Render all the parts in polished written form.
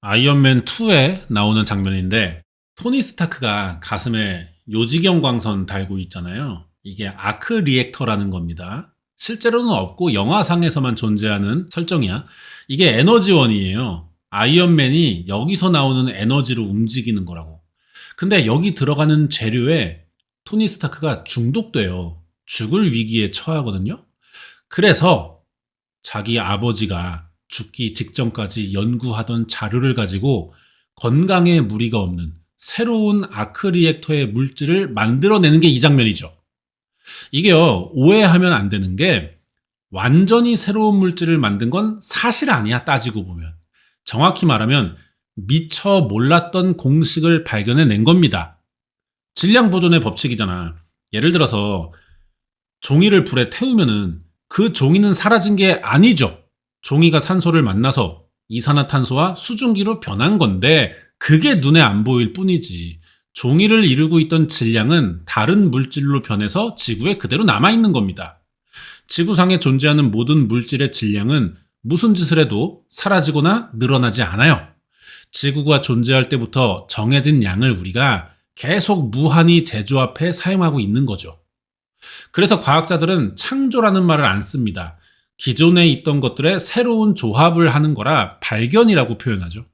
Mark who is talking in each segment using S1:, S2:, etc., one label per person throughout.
S1: 아이언맨 2에 나오는 장면인데 토니 스타크가 가슴에 요지경 광선 달고 있잖아요. 이게 아크 리액터라는 겁니다. 실제로는 없고 영화상에서만 존재하는 설정이야. 이게 에너지원이에요. 아이언맨이 여기서 나오는 에너지로 움직이는 거라고. 근데 여기 들어가는 재료에 토니 스타크가 중독돼요. 죽을 위기에 처하거든요. 그래서 자기 아버지가 죽기 직전까지 연구하던 자료를 가지고 건강에 무리가 없는 새로운 아크리액터의 물질을 만들어내는 게 이 장면이죠. 이게요, 오해하면 안 되는 게 완전히 새로운 물질을 만든 건 사실 아니야, 따지고 보면. 정확히 말하면 미처 몰랐던 공식을 발견해낸 겁니다. 질량 보존의 법칙이잖아. 예를 들어서 종이를 불에 태우면은 그 종이는 사라진 게 아니죠. 종이가 산소를 만나서 이산화탄소와 수증기로 변한 건데 그게 눈에 안 보일 뿐이지. 종이를 이루고 있던 질량은 다른 물질로 변해서 지구에 그대로 남아있는 겁니다. 지구상에 존재하는 모든 물질의 질량은 무슨 짓을 해도 사라지거나 늘어나지 않아요. 지구가 존재할 때부터 정해진 양을 우리가 계속 무한히 제조합해 사용하고 있는 거죠. 그래서 과학자들은 창조라는 말을 안 씁니다. 기존에 있던 것들의 새로운 조합을 하는 거라 발견이라고 표현하죠.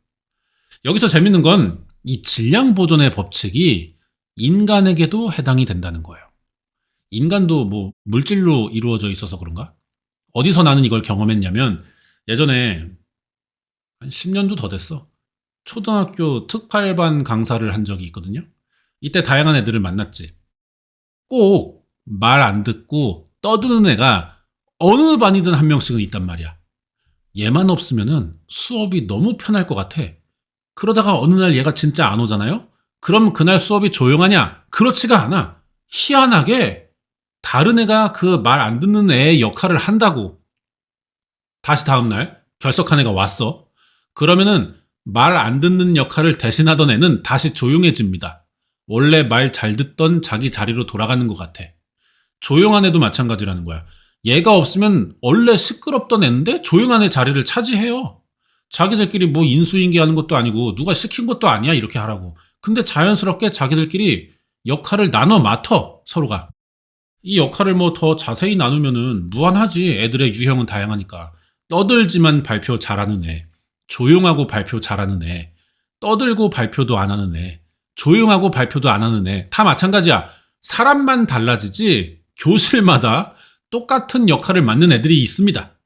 S1: 여기서 재밌는 건 이 질량 보존의 법칙이 인간에게도 해당이 된다는 거예요. 인간도 뭐 물질로 이루어져 있어서 그런가? 어디서 나는 이걸 경험했냐면 예전에 한 10년도 더 됐어. 초등학교 특팔반 강사를 한 적이 있거든요. 이때 다양한 애들을 만났지. 꼭 말 안 듣고 떠드는 애가 어느 반이든 한 명씩은 있단 말이야. 얘만 없으면은 수업이 너무 편할 것 같아. 그러다가 어느 날 얘가 진짜 안 오잖아요? 그럼 그날 수업이 조용하냐? 그렇지가 않아. 희한하게 다른 애가 그 말 안 듣는 애의 역할을 한다고. 다시 다음날 결석한 애가 왔어. 그러면은 말 안 듣는 역할을 대신하던 애는 다시 조용해집니다. 원래 말 잘 듣던 자기 자리로 돌아가는 것 같아. 조용한 애도 마찬가지라는 거야. 얘가 없으면 원래 시끄럽던 애인데 조용한 애 자리를 차지해요. 자기들끼리 뭐 인수인계하는 것도 아니고 누가 시킨 것도 아니야 이렇게 하라고. 근데 자연스럽게 자기들끼리 역할을 나눠 맡어 서로가. 이 역할을 뭐 더 자세히 나누면은 무한하지. 애들의 유형은 다양하니까. 떠들지만 발표 잘하는 애, 조용하고 발표 잘하는 애, 떠들고 발표도 안 하는 애, 조용하고 발표도 안 하는 애, 다 마찬가지야. 사람만 달라지지 교실마다 똑같은 역할을 맡는 애들이 있습니다.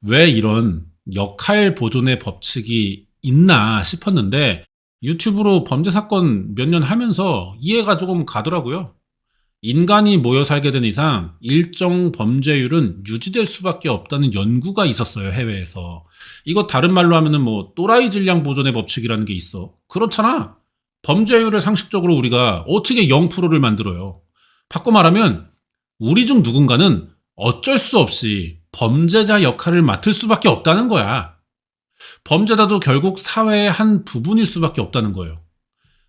S1: 왜 이런 역할 보존의 법칙이 있나 싶었는데 유튜브로 범죄 사건 몇 년 하면서 이해가 조금 가더라고요. 인간이 모여 살게 된 이상 일정 범죄율은 유지될 수밖에 없다는 연구가 있었어요, 해외에서. 이거 다른 말로 하면은 뭐 또라이 질량 보존의 법칙이라는 게 있어. 그렇잖아. 범죄율을 상식적으로 우리가 어떻게 0%를 만들어요. 바꿔 말하면 우리 중 누군가는 어쩔 수 없이 범죄자 역할을 맡을 수밖에 없다는 거야. 범죄자도 결국 사회의 한 부분일 수밖에 없다는 거예요.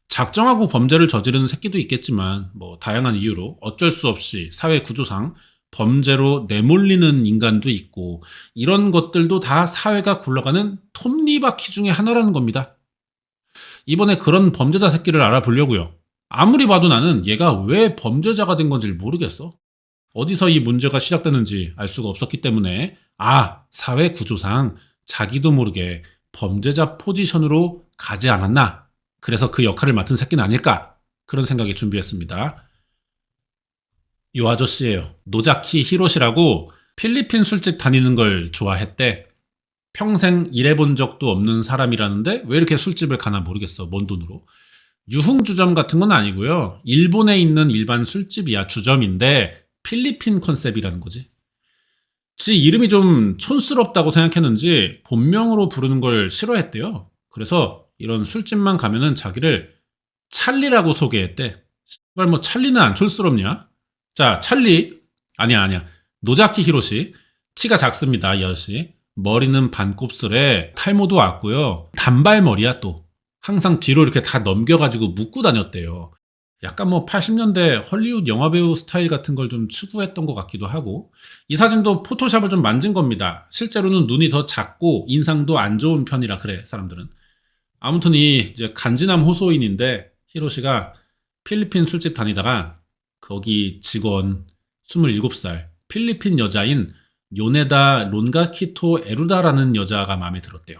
S1: 작정하고 범죄를 저지르는 새끼도 있겠지만 뭐 다양한 이유로 어쩔 수 없이 사회 구조상 범죄로 내몰리는 인간도 있고 이런 것들도 다 사회가 굴러가는 톱니바퀴 중에 하나라는 겁니다. 이번에 그런 범죄자 새끼를 알아보려고요. 아무리 봐도 나는 얘가 왜 범죄자가 된 건지 모르겠어. 어디서 이 문제가 시작되는지 알 수가 없었기 때문에 사회 구조상 자기도 모르게 범죄자 포지션으로 가지 않았나? 그래서 그 역할을 맡은 새끼는 아닐까? 그런 생각에 준비했습니다. 요 아저씨예요. 노자키 히로시라고 필리핀 술집 다니는 걸 좋아했대. 평생 일해본 적도 없는 사람이라는데 왜 이렇게 술집을 가나 모르겠어. 뭔 돈으로. 유흥주점 같은 건 아니고요. 일본에 있는 일반 술집이야. 주점인데 필리핀 컨셉이라는 거지. 지 이름이 좀 촌스럽다고 생각했는지 본명으로 부르는 걸 싫어했대요. 그래서 이런 술집만 가면은 자기를 찰리라고 소개했대. 정말 뭐 찰리는 안 촌스럽냐? 자, 찰리. 아니야. 노자키 히로시. 키가 작습니다, 이 아저씨. 머리는 반곱슬에 탈모도 왔고요. 단발머리야 또. 항상 뒤로 이렇게 다 넘겨가지고 묶고 다녔대요. 약간 뭐 80년대 헐리우드 영화배우 스타일 같은 걸 좀 추구했던 것 같기도 하고. 이 사진도 포토샵을 좀 만진 겁니다. 실제로는 눈이 더 작고 인상도 안 좋은 편이라 그래, 사람들은. 아무튼 이 이제 간지남 호소인인데 히로시가 필리핀 술집 다니다가 거기 직원 27살 필리핀 여자인 요네다 론가키토 에루다라는 여자가 마음에 들었대요.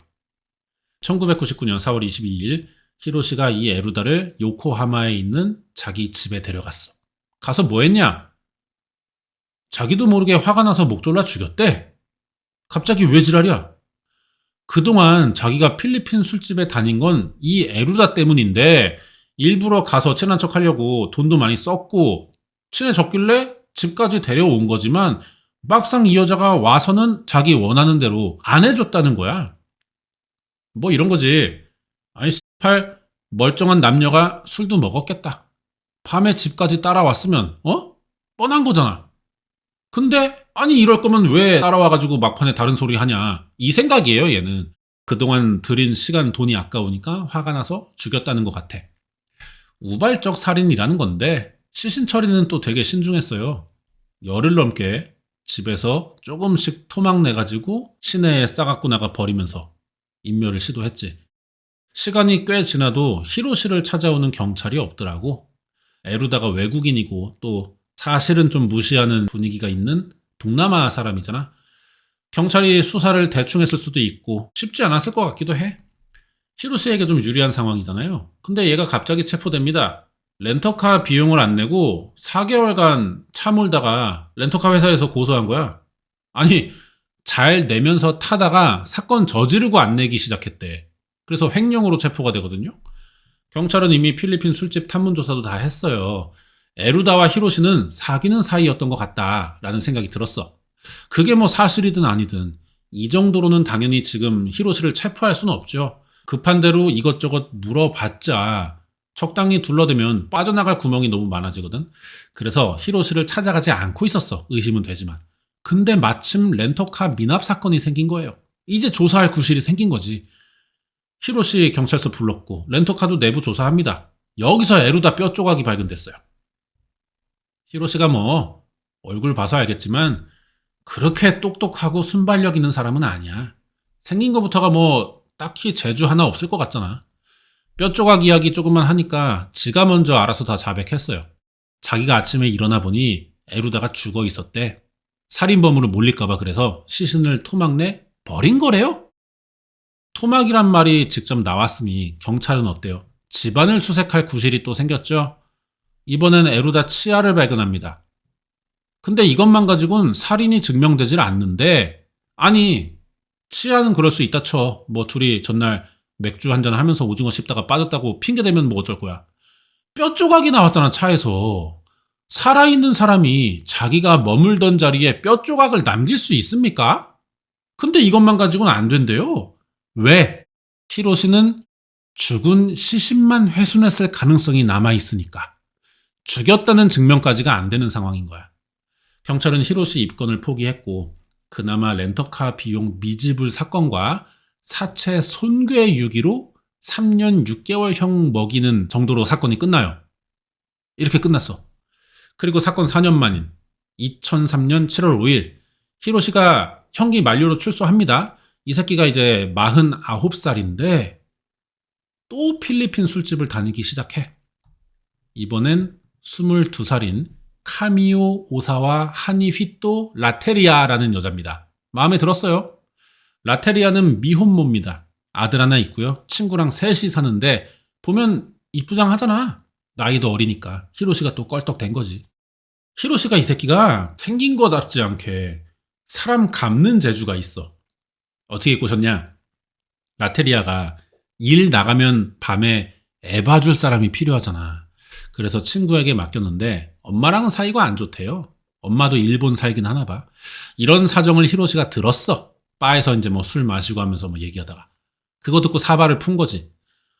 S1: 1999년 4월 22일 히로시가 이 에루다를 요코하마에 있는 자기 집에 데려갔어. 가서 뭐 했냐? 자기도 모르게 화가 나서 목 졸라 죽였대. 갑자기 왜 지랄이야? 그동안 자기가 필리핀 술집에 다닌 건 이 에루다 때문인데 일부러 가서 친한 척 하려고 돈도 많이 썼고 친해졌길래 집까지 데려온 거지만 막상 이 여자가 와서는 자기 원하는 대로 안 해줬다는 거야. 뭐 이런 거지. 아니 씨발 멀쩡한 남녀가 술도 먹었겠다. 밤에 집까지 따라왔으면 뻔한 거잖아. 근데 아니 이럴 거면 왜 따라와가지고 막판에 다른 소리 하냐 이 생각이에요 얘는. 그동안 들인 시간 돈이 아까우니까 화가 나서 죽였다는 것 같아. 우발적 살인이라는 건데 시신 처리는 또 되게 신중했어요. 열흘 넘게 집에서 조금씩 토막 내가지고 시내에 싸갖고 나가 버리면서 인멸을 시도했지. 시간이 꽤 지나도 히로시를 찾아오는 경찰이 없더라고. 에루다가 외국인이고 또 사실은 좀 무시하는 분위기가 있는 동남아 사람이잖아. 경찰이 수사를 대충 했을 수도 있고 쉽지 않았을 것 같기도 해. 히로시에게 좀 유리한 상황이잖아요. 근데 얘가 갑자기 체포됩니다. 렌터카 비용을 안 내고 4개월간 차 몰다가 렌터카 회사에서 고소한 거야. 아니 잘 내면서 타다가 사건 저지르고 안 내기 시작했대. 그래서 횡령으로 체포가 되거든요. 경찰은 이미 필리핀 술집 탐문 조사도 다 했어요. 에루다와 히로시는 사귀는 사이였던 것 같다라는 생각이 들었어. 그게 뭐 사실이든 아니든 이 정도로는 당연히 지금 히로시를 체포할 수는 없죠. 급한 대로 이것저것 물어봤자 적당히 둘러대면 빠져나갈 구멍이 너무 많아지거든. 그래서 히로시를 찾아가지 않고 있었어. 의심은 되지만. 근데 마침 렌터카 미납 사건이 생긴 거예요. 이제 조사할 구실이 생긴 거지. 히로시 경찰서 불렀고 렌터카도 내부 조사합니다. 여기서 에루다 뼈 조각이 발견됐어요. 히로시가 뭐 얼굴 봐서 알겠지만 그렇게 똑똑하고 순발력 있는 사람은 아니야. 생긴 것부터가 뭐 딱히 재주 하나 없을 것 같잖아. 뼈 조각 이야기 조금만 하니까 지가 먼저 알아서 다 자백했어요. 자기가 아침에 일어나 보니 에루다가 죽어 있었대. 살인범으로 몰릴까봐 그래서 시신을 토막 내 버린 거래요? 토막이란 말이 직접 나왔으니 경찰은 어때요? 집안을 수색할 구실이 또 생겼죠? 이번엔 에루다 치아를 발견합니다. 근데 이것만 가지고는 살인이 증명되질 않는데 아니 치아는 그럴 수 있다 쳐. 뭐 둘이 전날 맥주 한잔 하면서 오징어 씹다가 빠졌다고 핑계대면 뭐 어쩔 거야. 뼈 조각이 나왔잖아 차에서. 살아있는 사람이 자기가 머물던 자리에 뼈 조각을 남길 수 있습니까? 근데 이것만 가지고는 안 된대요. 왜? 히로시는 죽은 시신만 훼손했을 가능성이 남아있으니까. 죽였다는 증명까지가 안 되는 상황인 거야. 경찰은 히로시 입건을 포기했고 그나마 렌터카 비용 미지불 사건과 사체 손괴 유기로 3년 6개월형 먹이는 정도로 사건이 끝나요. 이렇게 끝났어. 그리고 사건 4년 만인 2003년 7월 5일 히로시가 형기 만료로 출소합니다. 이 새끼가 이제 49살인데 또 필리핀 술집을 다니기 시작해. 이번엔 22살인 카미오 오사와 하니휘또 라테리아라는 여자입니다. 마음에 들었어요. 라테리아는 미혼모입니다. 아들 하나 있고요. 친구랑 셋이 사는데 보면 이쁘장하잖아. 나이도 어리니까 히로시가 또 껄떡댄 거지. 히로시가 이 새끼가 생긴 거답지 않게 사람 갚는 재주가 있어. 어떻게 꼬셨냐? 라테리아가 일 나가면 밤에 애 봐줄 사람이 필요하잖아. 그래서 친구에게 맡겼는데 엄마랑은 사이가 안 좋대요. 엄마도 일본 살긴 하나 봐. 이런 사정을 히로시가 들었어. 바에서 이제 뭐 술 마시고 하면서 뭐 얘기하다가. 그거 듣고 사발을 푼 거지.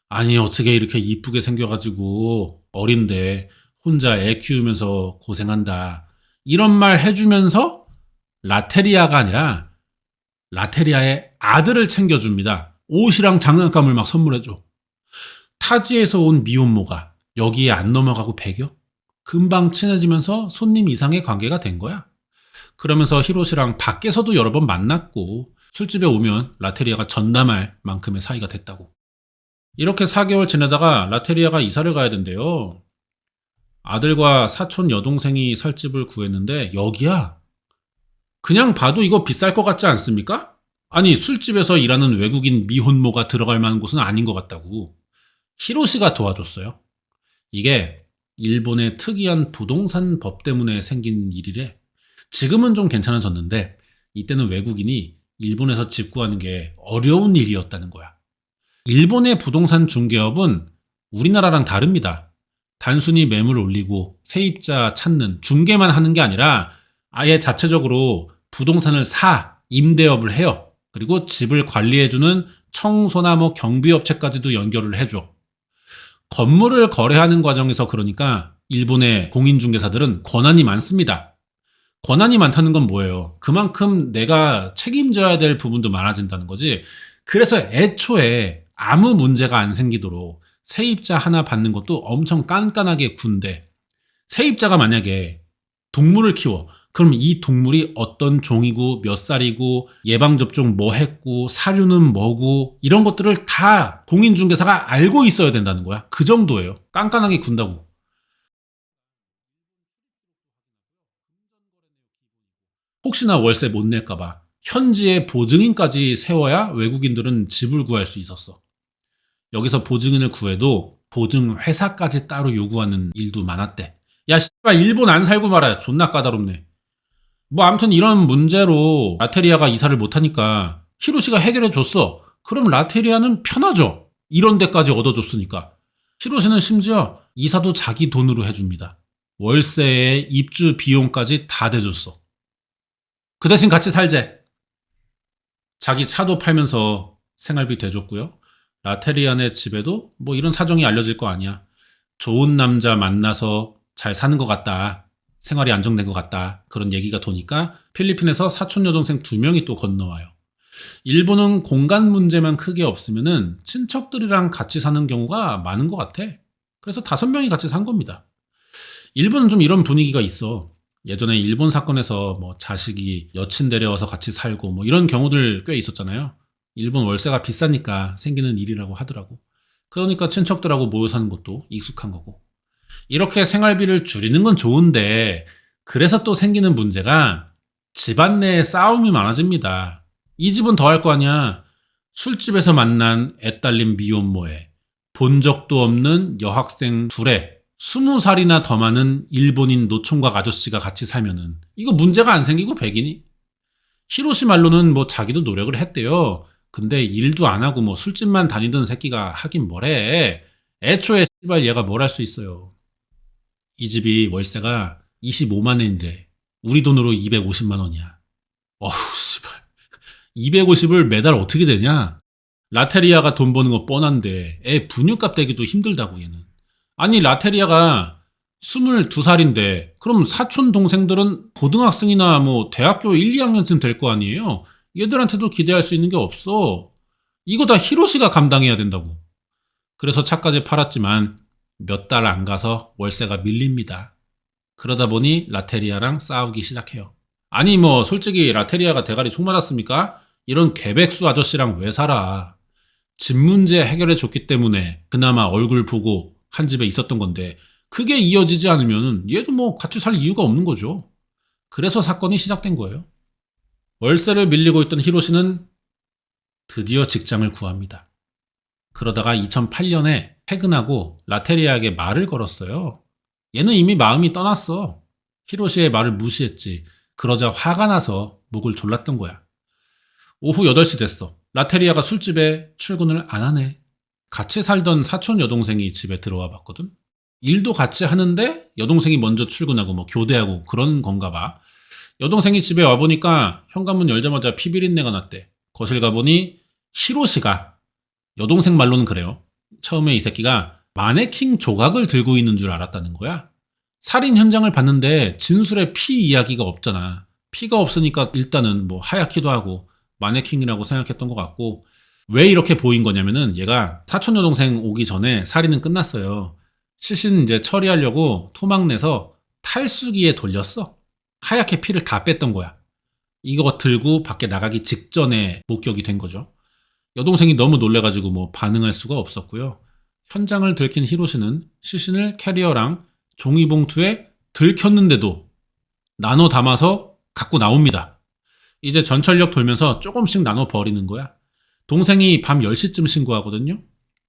S1: 아니 어떻게 이렇게 이쁘게 생겨가지고 어린데 혼자 애 키우면서 고생한다. 이런 말 해주면서 라테리아가 아니라 라테리아의 아들을 챙겨줍니다. 옷이랑 장난감을 막 선물해줘. 타지에서 온 미혼모가 여기에 안 넘어가고 배겨? 금방 친해지면서 손님 이상의 관계가 된 거야. 그러면서 히로시랑 밖에서도 여러 번 만났고 술집에 오면 라테리아가 전담할 만큼의 사이가 됐다고. 이렇게 4개월 지내다가 라테리아가 이사를 가야 된대요. 아들과 사촌 여동생이 살 집을 구했는데 여기야. 그냥 봐도 이거 비쌀 것 같지 않습니까? 아니 술집에서 일하는 외국인 미혼모가 들어갈 만한 곳은 아닌 것 같다고. 히로시가 도와줬어요. 이게 일본의 특이한 부동산 법 때문에 생긴 일이래. 지금은 좀 괜찮아졌는데 이때는 외국인이 일본에서 집 구하는 게 어려운 일이었다는 거야. 일본의 부동산 중개업은 우리나라랑 다릅니다. 단순히 매물 올리고 세입자 찾는 중개만 하는 게 아니라 아예 자체적으로 부동산을 임대업을 해요. 그리고 집을 관리해주는 청소나 뭐 경비업체까지도 연결을 해줘. 건물을 거래하는 과정에서 그러니까 일본의 공인중개사들은 권한이 많습니다. 권한이 많다는 건 뭐예요? 그만큼 내가 책임져야 될 부분도 많아진다는 거지. 그래서 애초에 아무 문제가 안 생기도록 세입자 하나 받는 것도 엄청 깐깐하게 군대. 세입자가 만약에 동물을 키워. 그럼 이 동물이 어떤 종이고 몇 살이고 예방접종 뭐 했고 사료는 뭐고 이런 것들을 다 공인중개사가 알고 있어야 된다는 거야. 그 정도예요. 깐깐하게 군다고. 혹시나 월세 못 낼까봐 현지에 보증인까지 세워야 외국인들은 집을 구할 수 있었어. 여기서 보증인을 구해도 보증회사까지 따로 요구하는 일도 많았대. 야, 씨발, 일본 안 살고 말아야 존나 까다롭네. 뭐, 아무튼 이런 문제로 라테리아가 이사를 못하니까 히로시가 해결해줬어. 그럼 라테리아는 편하죠. 이런 데까지 얻어줬으니까. 히로시는 심지어 이사도 자기 돈으로 해줍니다. 월세에 입주 비용까지 다 대줬어. 그 대신 같이 살재. 자기 차도 팔면서 생활비 대줬고요. 라테리안의 집에도 뭐 이런 사정이 알려질 거 아니야. 좋은 남자 만나서 잘 사는 것 같다. 생활이 안정된 것 같다. 그런 얘기가 도니까 필리핀에서 사촌 여동생 2명이 또 건너와요. 일본은 공간 문제만 크게 없으면은 친척들이랑 같이 사는 경우가 많은 것 같아. 그래서 5명이 같이 산 겁니다. 일본은 좀 이런 분위기가 있어. 예전에 일본 사건에서 뭐 자식이 여친 데려와서 같이 살고 뭐 이런 경우들 꽤 있었잖아요. 일본 월세가 비싸니까 생기는 일이라고 하더라고. 그러니까 친척들하고 모여 사는 것도 익숙한 거고. 이렇게 생활비를 줄이는 건 좋은데 그래서 또 생기는 문제가 집안 내에 싸움이 많아집니다. 이 집은 더 할 거 아니야. 술집에서 만난 애딸린 미혼모에 본 적도 없는 여학생 둘에 20살이나 더 많은 일본인 노총각 아저씨가 같이 살면은 이거 문제가 안 생기고 백이니? 히로시 말로는 뭐 자기도 노력을 했대요. 근데 일도 안 하고 뭐 술집만 다니던 새끼가 하긴 뭐래. 애초에 씨발 얘가 뭘 할 수 있어요. 이 집이 월세가 25만 원인데 우리 돈으로 250만 원이야. 어후 씨발. 250을 매달 어떻게 되냐? 라테리아가 돈 버는 거 뻔한데 애 분유값 대기도 힘들다고 얘는. 아니 라테리아가 22살인데 그럼 사촌 동생들은 고등학생이나 뭐 대학교 1, 2학년쯤 될 거 아니에요? 얘들한테도 기대할 수 있는 게 없어. 이거 다 히로시가 감당해야 된다고. 그래서 차까지 팔았지만 몇 달 안 가서 월세가 밀립니다. 그러다 보니 라테리아랑 싸우기 시작해요. 아니 뭐 솔직히 라테리아가 대가리 총 맞았습니까? 이런 괴백수 아저씨랑 왜 살아? 집 문제 해결해 줬기 때문에 그나마 얼굴 보고 한 집에 있었던 건데 그게 이어지지 않으면 얘도 뭐 같이 살 이유가 없는 거죠. 그래서 사건이 시작된 거예요. 월세를 밀리고 있던 히로시는 드디어 직장을 구합니다. 그러다가 2008년에 퇴근하고 라테리아에게 말을 걸었어요. 얘는 이미 마음이 떠났어. 히로시의 말을 무시했지. 그러자 화가 나서 목을 졸랐던 거야. 오후 8시 됐어. 라테리아가 술집에 출근을 안 하네. 같이 살던 사촌 여동생이 집에 들어와 봤거든. 일도 같이 하는데 여동생이 먼저 출근하고 뭐 교대하고 그런 건가 봐. 여동생이 집에 와보니까 현관문 열자마자 피비린내가 났대. 거실 가보니 히로시가, 여동생 말로는 그래요. 처음에 이 새끼가 마네킹 조각을 들고 있는 줄 알았다는 거야. 살인 현장을 봤는데 진술에 피 이야기가 없잖아. 피가 없으니까 일단은 뭐 하얗기도 하고 마네킹이라고 생각했던 것 같고, 왜 이렇게 보인 거냐면은 얘가 사촌 여동생 오기 전에 살인은 끝났어요. 시신 이제 처리하려고 토막 내서 탈수기에 돌렸어. 하얗게 피를 다 뺐던 거야. 이거 들고 밖에 나가기 직전에 목격이 된 거죠. 여동생이 너무 놀래가지고 뭐 반응할 수가 없었고요. 현장을 들킨 히로시는 시신을 캐리어랑 종이봉투에 들켰는데도 나눠 담아서 갖고 나옵니다. 이제 전철역 돌면서 조금씩 나눠 버리는 거야. 동생이 밤 10시쯤 신고하거든요.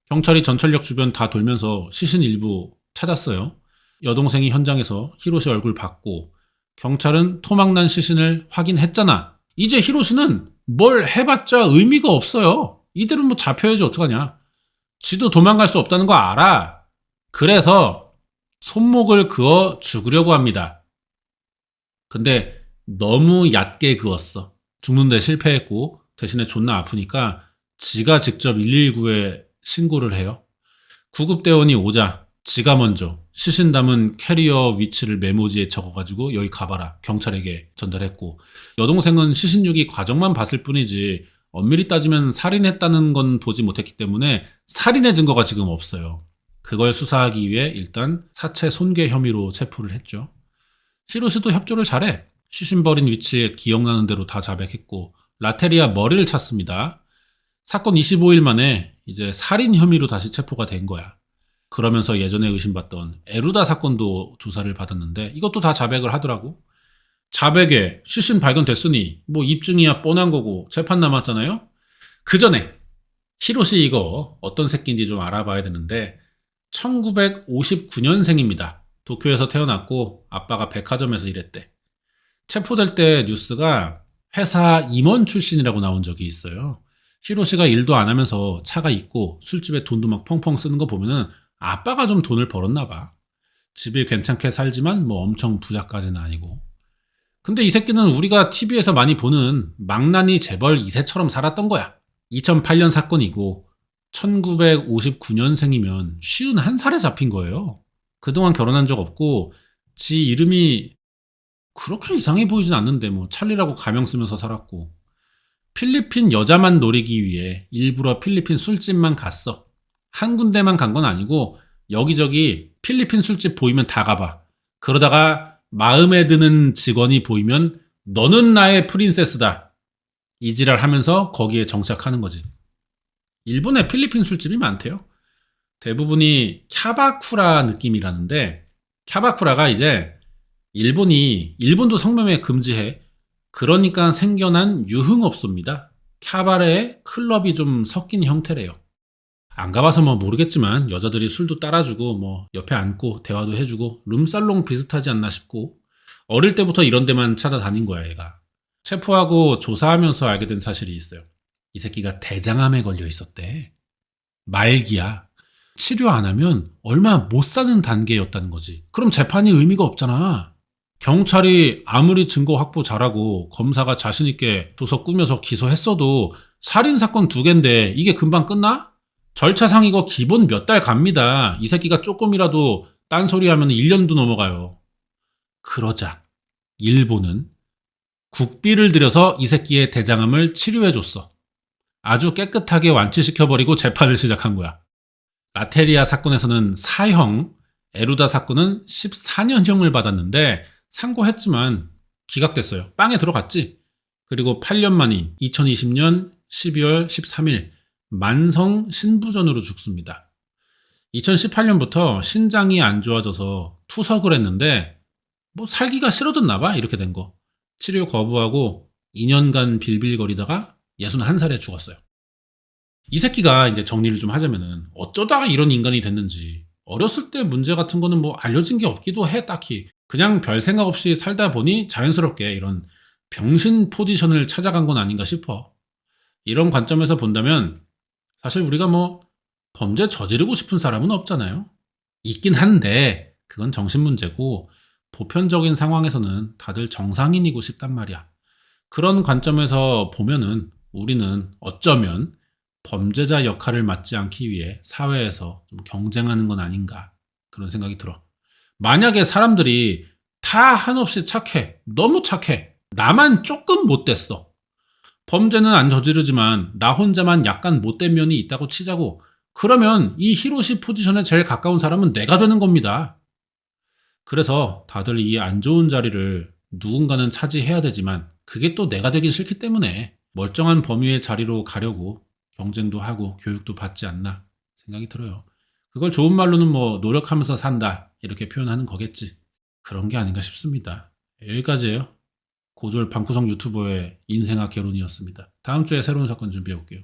S1: 경찰이 전철역 주변 다 돌면서 시신 일부 찾았어요. 여동생이 현장에서 히로시 얼굴 봤고 경찰은 토막난 시신을 확인했잖아. 이제 히로시는 뭘 해봤자 의미가 없어요. 이대로 뭐 잡혀야지 어떡하냐. 지도 도망갈 수 없다는 거 알아. 그래서 손목을 그어 죽으려고 합니다. 근데 너무 얕게 그었어. 죽는데 실패했고 대신에 존나 아프니까 지가 직접 119에 신고를 해요. 구급대원이 오자 지가 먼저 시신 담은 캐리어 위치를 메모지에 적어가지고 여기 가봐라 경찰에게 전달했고, 여동생은 시신 유기 과정만 봤을 뿐이지 엄밀히 따지면 살인했다는 건 보지 못했기 때문에 살인의 증거가 지금 없어요. 그걸 수사하기 위해 일단 사체 손괴 혐의로 체포를 했죠. 히로시도 협조를 잘해. 시신 버린 위치에 기억나는 대로 다 자백했고 라테리아 머리를 찾습니다. 사건 25일 만에 이제 살인 혐의로 다시 체포가 된 거야. 그러면서 예전에 의심받던 에루다 사건도 조사를 받았는데 이것도 다 자백을 하더라고. 자백에 시신 발견됐으니 뭐 입증이야 뻔한 거고 재판 남았잖아요. 그 전에 히로시 이거 어떤 새끼인지 좀 알아봐야 되는데 1959년생입니다. 도쿄에서 태어났고 아빠가 백화점에서 일했대. 체포될 때 뉴스가 회사 임원 출신이라고 나온 적이 있어요. 히로시가 일도 안 하면서 차가 있고 술집에 돈도 막 펑펑 쓰는 거 보면은 아빠가 좀 돈을 벌었나 봐. 집이 괜찮게 살지만 뭐 엄청 부자까지는 아니고. 근데 이 새끼는 우리가 TV에서 많이 보는 망나니 재벌 2세처럼 살았던 거야. 2008년 사건이고 1959년생이면 51살에 잡힌 거예요. 그동안 결혼한 적 없고 지 이름이 그렇게 이상해 보이진 않는데 뭐 찰리라고 가명 쓰면서 살았고, 필리핀 여자만 노리기 위해 일부러 필리핀 술집만 갔어. 한 군데만 간 건 아니고 여기저기 필리핀 술집 보이면 다 가봐. 그러다가 마음에 드는 직원이 보이면 너는 나의 프린세스다 이 지랄 하면서 거기에 정착하는 거지. 일본에 필리핀 술집이 많대요. 대부분이 캬바쿠라 느낌이라는데, 캬바쿠라가 이제 일본도 성매매 금지해. 그러니까 생겨난 유흥업소입니다. 캬바레에 클럽이 좀 섞인 형태래요. 안 가봐서 뭐 모르겠지만 여자들이 술도 따라주고 뭐 옆에 앉고 대화도 해주고 룸살롱 비슷하지 않나 싶고, 어릴 때부터 이런 데만 찾아다닌 거야 얘가. 체포하고 조사하면서 알게 된 사실이 있어요. 이 새끼가 대장암에 걸려 있었대. 말기야. 치료 안 하면 얼마 못 사는 단계였다는 거지. 그럼 재판이 의미가 없잖아. 경찰이 아무리 증거 확보 잘하고 검사가 자신있게 조서 꾸며서 기소했어도 살인사건 2개인데 이게 금방 끝나? 절차상 이거 기본 몇 달 갑니다. 이 새끼가 조금이라도 딴소리 하면 1년도 넘어가요. 그러자 일본은 국비를 들여서 이 새끼의 대장암을 치료해줬어. 아주 깨끗하게 완치시켜버리고 재판을 시작한 거야. 라테리아 사건에서는 사형, 에루다 사건은 14년형을 받았는데 상고했지만 기각됐어요. 빵에 들어갔지. 그리고 8년 만인 2020년 12월 13일 만성 신부전으로 죽습니다. 2018년부터 신장이 안 좋아져서 투석을 했는데 뭐 살기가 싫어졌나 봐. 이렇게 된 거. 치료 거부하고 2년간 빌빌거리다가 61살에 죽었어요. 이 새끼가 이제 정리를 좀 하자면은 어쩌다가 이런 인간이 됐는지, 어렸을 때 문제 같은 거는 뭐 알려진 게 없기도 해. 딱히 그냥 별 생각 없이 살다 보니 자연스럽게 이런 병신 포지션을 찾아간 건 아닌가 싶어. 이런 관점에서 본다면 사실 우리가 뭐 범죄 저지르고 싶은 사람은 없잖아요. 있긴 한데 그건 정신 문제고 보편적인 상황에서는 다들 정상인이고 싶단 말이야. 그런 관점에서 보면은 우리는 어쩌면 범죄자 역할을 맡지 않기 위해 사회에서 좀 경쟁하는 건 아닌가, 그런 생각이 들어. 만약에 사람들이 다 한없이 착해, 너무 착해, 나만 조금 못됐어, 범죄는 안 저지르지만 나 혼자만 약간 못된 면이 있다고 치자고, 그러면 이 히로시 포지션에 제일 가까운 사람은 내가 되는 겁니다. 그래서 다들 이 안 좋은 자리를 누군가는 차지해야 되지만 그게 또 내가 되긴 싫기 때문에 멀쩡한 범위의 자리로 가려고 경쟁도 하고 교육도 받지 않나 생각이 들어요. 그걸 좋은 말로는 뭐 노력하면서 산다 이렇게 표현하는 거겠지. 그런 게 아닌가 싶습니다. 여기까지예요. 고졸 방구석 유튜버의 인생학 개론이었습니다. 다음 주에 새로운 사건 준비해 올게요.